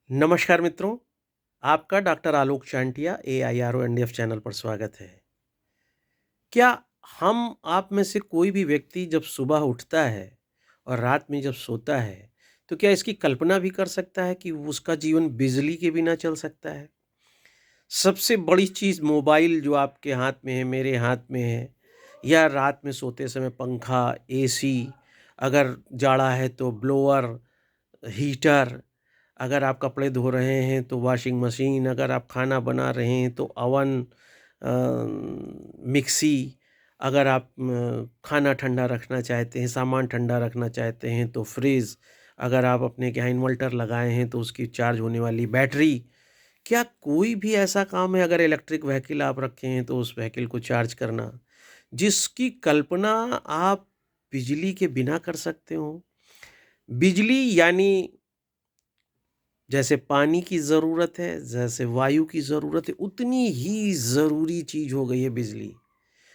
नमस्कार मित्रों, आपका डॉक्टर आलोक चांटिया AIRO NDF चैनल पर स्वागत है। क्या हम आप में से कोई भी व्यक्ति जब सुबह उठता है और रात में जब सोता है, तो क्या इसकी कल्पना भी कर सकता है कि उसका जीवन बिजली के बिना चल सकता है? सबसे बड़ी चीज़ मोबाइल जो आपके हाथ में है, मेरे हाथ में है, या रात में सोते समय पंखा, AC, अगर जाड़ा है तो ब्लोअर, हीटर, अगर आप कपड़े धो रहे हैं तो वॉशिंग मशीन, अगर आप खाना बना रहे हैं तो अवन, मिक्सी, अगर आप खाना ठंडा रखना चाहते हैं, सामान ठंडा रखना चाहते हैं तो फ्रिज, अगर आप अपने के यहाँ इन्वर्टर लगाए हैं तो उसकी चार्ज होने वाली बैटरी। क्या कोई भी ऐसा काम है, अगर इलेक्ट्रिक व्हीकल आप रखे हैं तो उस व्हीकल को चार्ज करना, जिसकी कल्पना आप बिजली के बिना कर सकते हो? बिजली यानी जैसे पानी की ज़रूरत है, जैसे वायु की ज़रूरत है, उतनी ही ज़रूरी चीज़ हो गई है बिजली।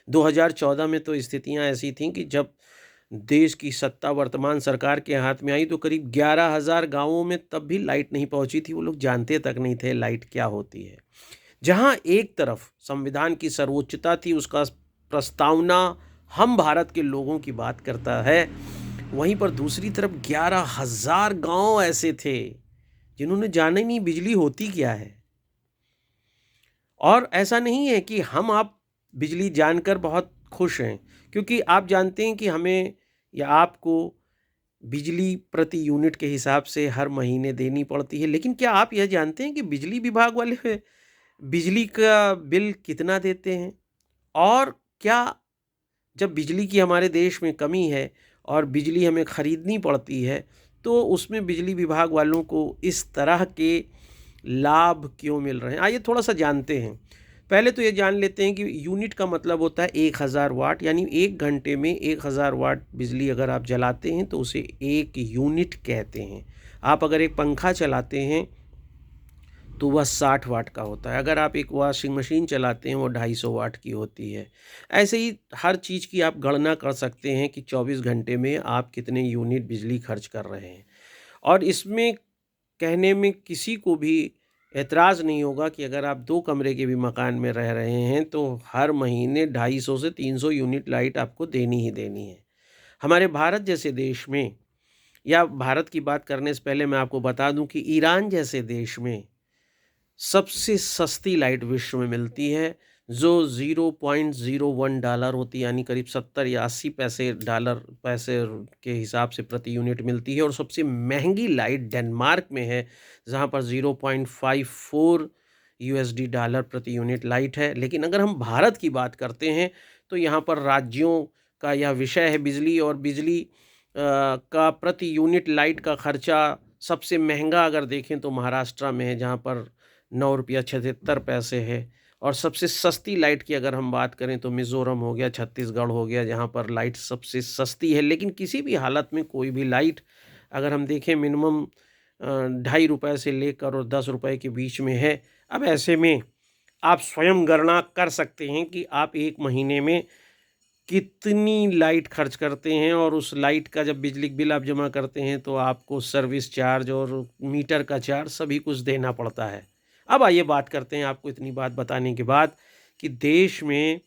2014 में तो स्थितियाँ ऐसी थीं कि जब देश की सत्ता वर्तमान सरकार के हाथ में आई तो करीब 11,000 गाँवों में तब भी लाइट नहीं पहुँची थी, वो लोग जानते तक नहीं थे लाइट क्या होती है। जहाँ एक तरफ संविधान की सर्वोच्चता थी, उसका प्रस्तावना हम भारत के लोगों की बात करता है, वहीं पर दूसरी तरफ 11,000 गाँव ऐसे थे जिन्होंने जाना ही नहीं बिजली होती क्या है। और ऐसा नहीं है कि हम आप बिजली जानकर बहुत खुश हैं, क्योंकि आप जानते हैं कि हमें या आपको बिजली प्रति यूनिट के हिसाब से हर महीने देनी पड़ती है। लेकिन क्या आप यह जानते हैं कि बिजली विभाग वाले बिजली का बिल कितना देते हैं? और क्या जब बिजली की हमारे देश में कमी है और बिजली हमें खरीदनी पड़ती है, तो उसमें बिजली विभाग वालों को इस तरह के लाभ क्यों मिल रहे हैं? आइए थोड़ा-सा जानते हैं। पहले तो ये जान लेते हैं कि यूनिट का मतलब होता है 1000 वाट, यानी 1 घंटे में 1000 वाट बिजली अगर आप जलाते हैं तो उसे 1 यूनिट कहते हैं। आप अगर एक पंखा चलाते हैं तो वह 60 वाट का होता है। अगर आप एक वॉशिंग मशीन चलाते हैं वो 250 वाट की होती है। ऐसे ही हर चीज़ की आप गणना कर सकते हैं कि 24 घंटे में आप कितने यूनिट बिजली खर्च कर रहे हैं। और इसमें कहने में किसी को भी ऐतराज़ नहीं होगा कि अगर आप 2 कमरे के भी मकान में रह रहे हैं तो हर महीने 250 से 300 यूनिट लाइट आपको देनी ही देनी है। हमारे भारत जैसे देश में, या भारत की बात करने से पहले मैं आपको बता दूं कि ईरान जैसे देश में सबसे सस्ती लाइट विश्व में मिलती है, जो $0.01 होती है, यानी करीब 70 या 80 पैसे के हिसाब से प्रति यूनिट मिलती है। और सबसे महंगी लाइट डेनमार्क में है, जहाँ पर $0.54 प्रति यूनिट लाइट है। लेकिन अगर हम भारत की बात करते हैं तो यहाँ पर राज्यों का यह विषय है बिजली, और बिजली का प्रति यूनिट लाइट का खर्चा सबसे महंगा अगर देखें तो महाराष्ट्र में है, जहाँ पर ₹9.76 है। और सबसे सस्ती लाइट की अगर हम बात करें तो मिज़ोरम हो गया, छत्तीसगढ़ हो गया, जहाँ पर लाइट सबसे सस्ती है। लेकिन किसी भी हालत में कोई भी लाइट अगर हम देखें मिनिमम ₹2.5 से लेकर और ₹10 के बीच में है। अब ऐसे में आप स्वयं गणना कर सकते हैं कि आप 1 महीने में कितनी लाइट खर्च करते हैं, और उस लाइट का जब बिजली बिल आप जमा करते हैं तो आपको सर्विस चार्ज और मीटर का चार्ज सभी कुछ देना पड़ता है। अब आइए बात करते हैं, आपको इतनी बात बताने के बाद, कि देश में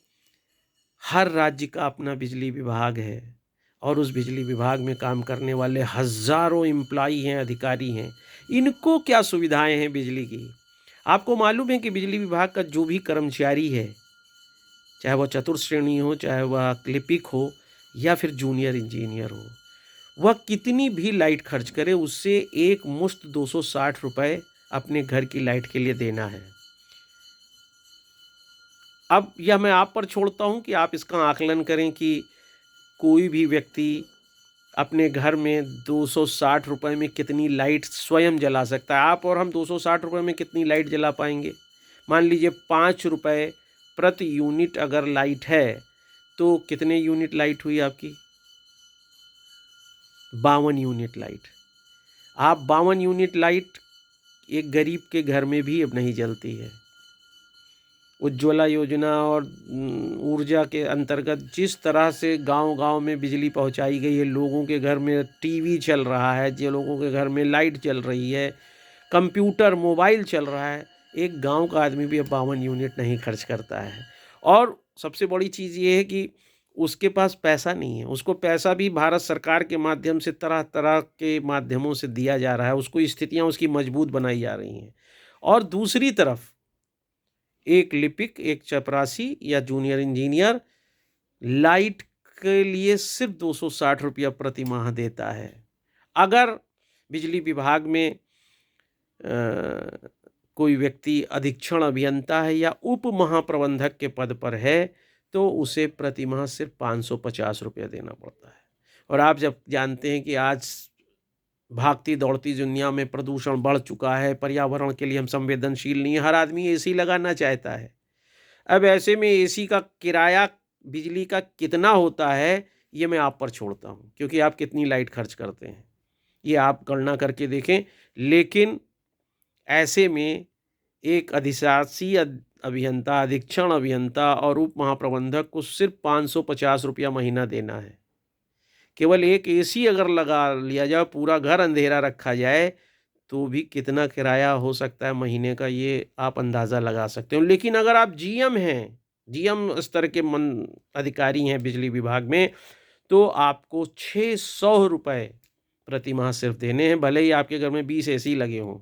हर राज्य का अपना बिजली विभाग है और उस बिजली विभाग में काम करने वाले हज़ारों एम्प्लॉई हैं, अधिकारी हैं। इनको क्या सुविधाएं हैं बिजली की? आपको मालूम है कि बिजली विभाग का जो भी कर्मचारी है, चाहे वह चतुर्थ श्रेणी हो, चाहे वह क्लिपिक हो, या फिर जूनियर इंजीनियर हो, वह कितनी भी लाइट खर्च करे, उससे एक मुश्त ₹260 अपने घर की लाइट के लिए देना है। अब यह मैं आप पर छोड़ता हूँ कि आप इसका आकलन करें कि कोई भी व्यक्ति अपने घर में ₹260 में कितनी लाइट स्वयं जला सकता है। आप और हम ₹260 में कितनी लाइट जला पाएंगे? मान लीजिए ₹5 प्रति यूनिट अगर लाइट है, तो कितने यूनिट लाइट हुई आपकी? 52 यूनिट लाइट। आप 52 यूनिट लाइट एक गरीब के घर में भी अब नहीं जलती है। उज्ज्वला योजना और ऊर्जा के अंतर्गत जिस तरह से गांव-गांव में बिजली पहुंचाई गई है, लोगों के घर में टीवी चल रहा है, जो लोगों के घर में लाइट चल रही है, कंप्यूटर, मोबाइल चल रहा है, एक गांव का आदमी भी अब 52 यूनिट नहीं खर्च करता है। और सबसे बड़ी चीज़ ये है कि उसके पास पैसा नहीं है, उसको पैसा भी भारत सरकार के माध्यम से तरह-तरह के माध्यमों से दिया जा रहा है, उसको स्थितियाँ उसकी मजबूत बनाई जा रही हैं। और दूसरी तरफ एक लिपिक, एक चपरासी या जूनियर इंजीनियर लाइट के लिए सिर्फ ₹260 प्रति माह देता है। अगर बिजली विभाग में कोई व्यक्ति अधीक्षण अभियंता है या उप महाप्रबंधक के पद पर है, तो उसे प्रति माह सिर्फ ₹550 देना पड़ता है। और आप जब जानते हैं कि आज भागती दौड़ती दुनिया में प्रदूषण बढ़ चुका है, पर्यावरण के लिए हम संवेदनशील नहीं है, हर आदमी एसी लगाना चाहता है। अब ऐसे में एसी का किराया बिजली का कितना होता है, ये मैं आप पर छोड़ता हूँ, क्योंकि आप कितनी लाइट खर्च करते हैं, ये आप गणना करके देखें। लेकिन ऐसे में एक अधिशासी अभियंता, अधीक्षण अभियंता और उप महाप्रबंधक को सिर्फ ₹550 महीना देना है। केवल एक एसी अगर लगा लिया जाए, पूरा घर अंधेरा रखा जाए, तो भी कितना किराया हो सकता है महीने का, ये आप अंदाज़ा लगा सकते हो। लेकिन अगर आप जीएम हैं, जीएम स्तर के अधिकारी हैं बिजली विभाग में, तो आपको ₹600 प्रति माह सिर्फ देने हैं, भले ही आपके घर में 20 एसी लगे हों।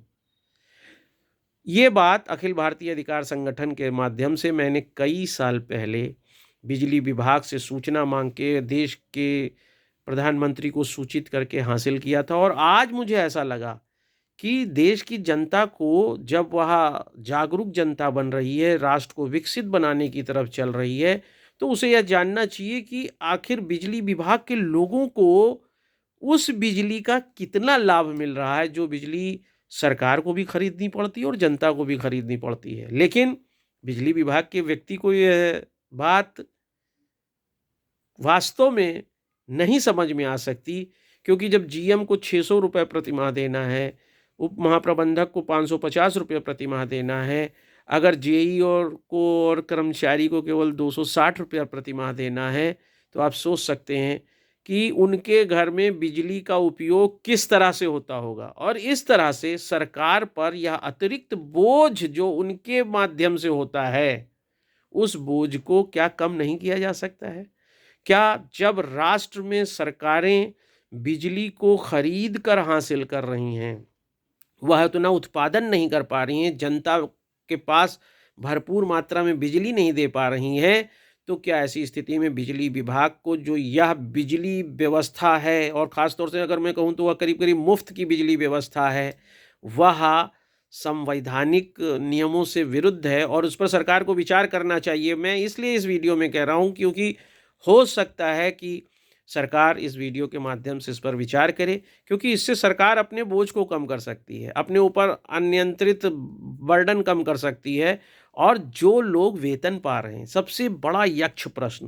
ये बात अखिल भारतीय अधिकार संगठन के माध्यम से मैंने कई साल पहले बिजली विभाग से सूचना मांग के देश के प्रधानमंत्री को सूचित करके हासिल किया था। और आज मुझे ऐसा लगा कि देश की जनता को, जब वह जागरूक जनता बन रही है, राष्ट्र को विकसित बनाने की तरफ चल रही है, तो उसे यह जानना चाहिए कि आखिर बिजली विभाग के लोगों को उस बिजली का कितना लाभ मिल रहा है, जो बिजली सरकार को भी खरीदनी पड़ती है और जनता को भी खरीदनी पड़ती है। लेकिन बिजली विभाग के व्यक्ति को यह बात वास्तव में नहीं समझ में आ सकती, क्योंकि जब जीएम को ₹600 प्रति माह देना है, उप महाप्रबंधक को ₹550 प्रति माह देना है, अगर जेई और कर्मचारी को केवल ₹260 प्रति माह देना है, तो आप सोच सकते हैं कि उनके घर में बिजली का उपयोग किस तरह से होता होगा। और इस तरह से सरकार पर यह अतिरिक्त बोझ जो उनके माध्यम से होता है, उस बोझ को क्या कम नहीं किया जा सकता है? क्या जब राष्ट्र में सरकारें बिजली को खरीद कर हासिल कर रही हैं, वह उतना उत्पादन नहीं कर पा रही हैं, जनता के पास भरपूर मात्रा में बिजली नहीं दे पा रही हैं, तो क्या ऐसी स्थिति में बिजली विभाग को जो यह बिजली व्यवस्था है, और ख़ास तौर से अगर मैं कहूँ तो वह करीब-करीब मुफ़्त की बिजली व्यवस्था है, वह संवैधानिक नियमों से विरुद्ध है और उस पर सरकार को विचार करना चाहिए। मैं इसलिए इस वीडियो में कह रहा हूँ क्योंकि हो सकता है कि सरकार इस वीडियो के माध्यम से इस पर विचार करे, क्योंकि इससे सरकार अपने बोझ को कम कर सकती है, अपने ऊपर अनियंत्रित बर्डन कम कर सकती है। और जो लोग वेतन पा रहे हैं, सबसे बड़ा यक्ष प्रश्न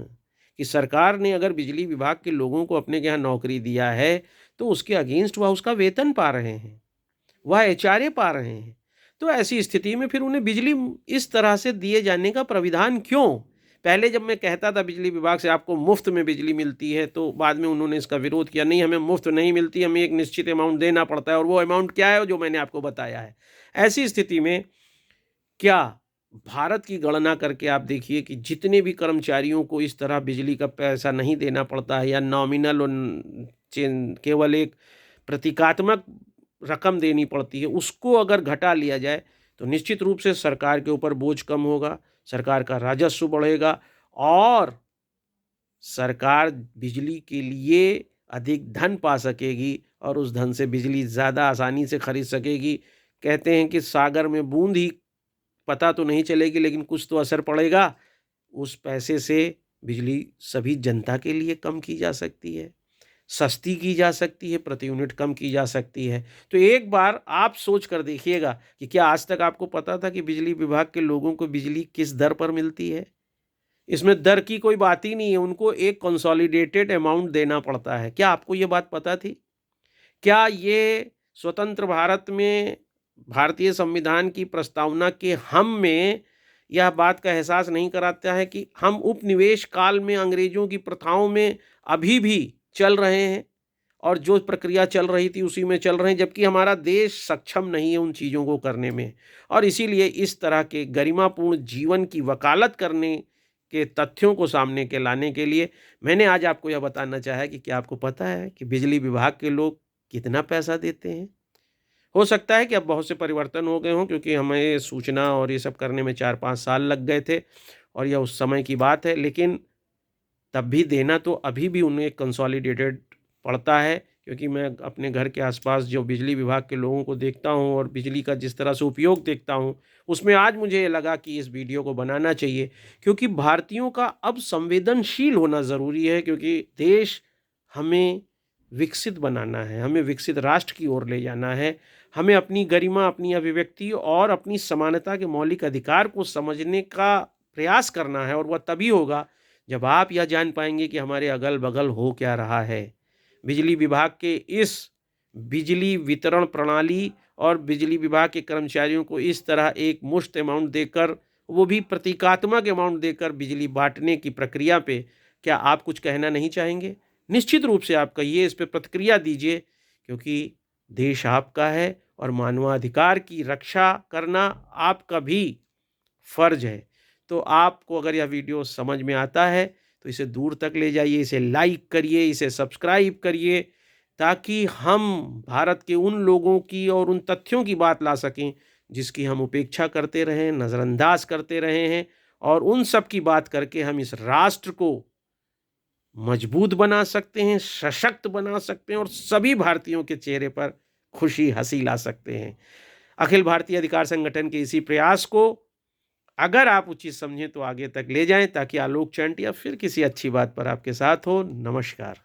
कि सरकार ने अगर बिजली विभाग के लोगों को अपने के यहाँ नौकरी दिया है, तो उसके अगेंस्ट वह उसका वेतन पा रहे हैं, वह एचआरए पा रहे हैं। तो ऐसी स्थिति में फिर उन्हें बिजली इस तरह से दिए जाने का प्राविधान क्यों? पहले जब मैं कहता था बिजली विभाग से आपको मुफ्त में बिजली मिलती है, तो बाद में उन्होंने इसका विरोध किया, नहीं हमें मुफ्त नहीं मिलती, हमें एक निश्चित अमाउंट देना पड़ता है, और वो अमाउंट क्या है जो मैंने आपको बताया है। ऐसी स्थिति में क्या भारत की गणना करके आप देखिए कि जितने भी कर्मचारियों को इस तरह बिजली का पैसा नहीं देना पड़ता है, या नॉमिनल और केवल एक प्रतीकात्मक रकम देनी पड़ती है, उसको अगर घटा लिया जाए, तो निश्चित रूप से सरकार के ऊपर बोझ कम होगा, सरकार का राजस्व बढ़ेगा और सरकार बिजली के लिए अधिक धन पा सकेगी और उस धन से बिजली ज़्यादा आसानी से खरीद सकेगी। कहते हैं कि सागर में बूंद ही पता तो नहीं चलेगी, लेकिन कुछ तो असर पड़ेगा। उस पैसे से बिजली सभी जनता के लिए कम की जा सकती है, सस्ती की जा सकती है, प्रति यूनिट कम की जा सकती है। तो एक बार आप सोच कर देखिएगा कि क्या आज तक आपको पता था कि बिजली विभाग के लोगों को बिजली किस दर पर मिलती है? इसमें दर की कोई बात ही नहीं है, उनको एक कंसोलिडेटेड अमाउंट देना पड़ता है। क्या आपको ये बात पता थी? क्या ये स्वतंत्र भारत में भारतीय संविधान की प्रस्तावना के हम में यह बात का एहसास नहीं कराता है कि हम उपनिवेश काल में अंग्रेजों की प्रथाओं में अभी भी चल रहे हैं और जो प्रक्रिया चल रही थी उसी में चल रहे हैं, जबकि हमारा देश सक्षम नहीं है उन चीज़ों को करने में। और इसीलिए इस तरह के गरिमापूर्ण जीवन की वकालत करने के तथ्यों को सामने के लाने के लिए मैंने आज आपको यह बताना चाहा है कि क्या आपको पता है कि बिजली विभाग के लोग कितना पैसा देते हैं? हो सकता है कि अब बहुत से परिवर्तन हो गए हों, क्योंकि हमें सूचना और ये सब करने में 4-5 साल लग गए थे और यह उस समय की बात है। लेकिन तब भी देना तो अभी भी उन्हें कंसोलिडेटेड पड़ता है, क्योंकि मैं अपने घर के आसपास जो बिजली विभाग के लोगों को देखता हूं और बिजली का जिस तरह से उपयोग देखता हूं, उसमें आज मुझे ये लगा कि इस वीडियो को बनाना चाहिए, क्योंकि भारतीयों का अब संवेदनशील होना ज़रूरी है। क्योंकि देश हमें विकसित बनाना है, हमें विकसित राष्ट्र की ओर ले जाना है। हमें अपनी गरिमा, अपनी अभिव्यक्ति और अपनी समानता के मौलिक अधिकार को समझने का प्रयास करना है, और वह तभी होगा जब आप यह जान पाएंगे कि हमारे अगल बगल हो क्या रहा है। बिजली विभाग के इस बिजली वितरण प्रणाली और बिजली विभाग के कर्मचारियों को इस तरह एक मुश्त अमाउंट देकर, वो भी प्रतीकात्मक अमाउंट देकर बिजली बांटने की प्रक्रिया पे क्या आप कुछ कहना नहीं चाहेंगे? निश्चित रूप से आप कहिए, इस पे प्रतिक्रिया दीजिए, क्योंकि देश आपका है और मानवाधिकार की रक्षा करना आपका भी फर्ज है। तो आपको अगर यह वीडियो समझ में आता है तो इसे दूर तक ले जाइए, इसे लाइक करिए, इसे सब्सक्राइब करिए, ताकि हम भारत के उन लोगों की और उन तथ्यों की बात ला सकें जिसकी हम उपेक्षा करते रहे, नज़रअंदाज करते रहे हैं, और उन सब की बात करके हम इस राष्ट्र को मजबूत बना सकते हैं, सशक्त बना सकते हैं और सभी भारतीयों के चेहरे पर खुशी हंसी ला सकते हैं। अखिल भारतीय अधिकार संगठन के इसी प्रयास को अगर आप उचित समझें तो आगे तक ले जाएं, ताकि आलोक चैंटिया फिर किसी अच्छी बात पर आपके साथ हो। नमस्कार।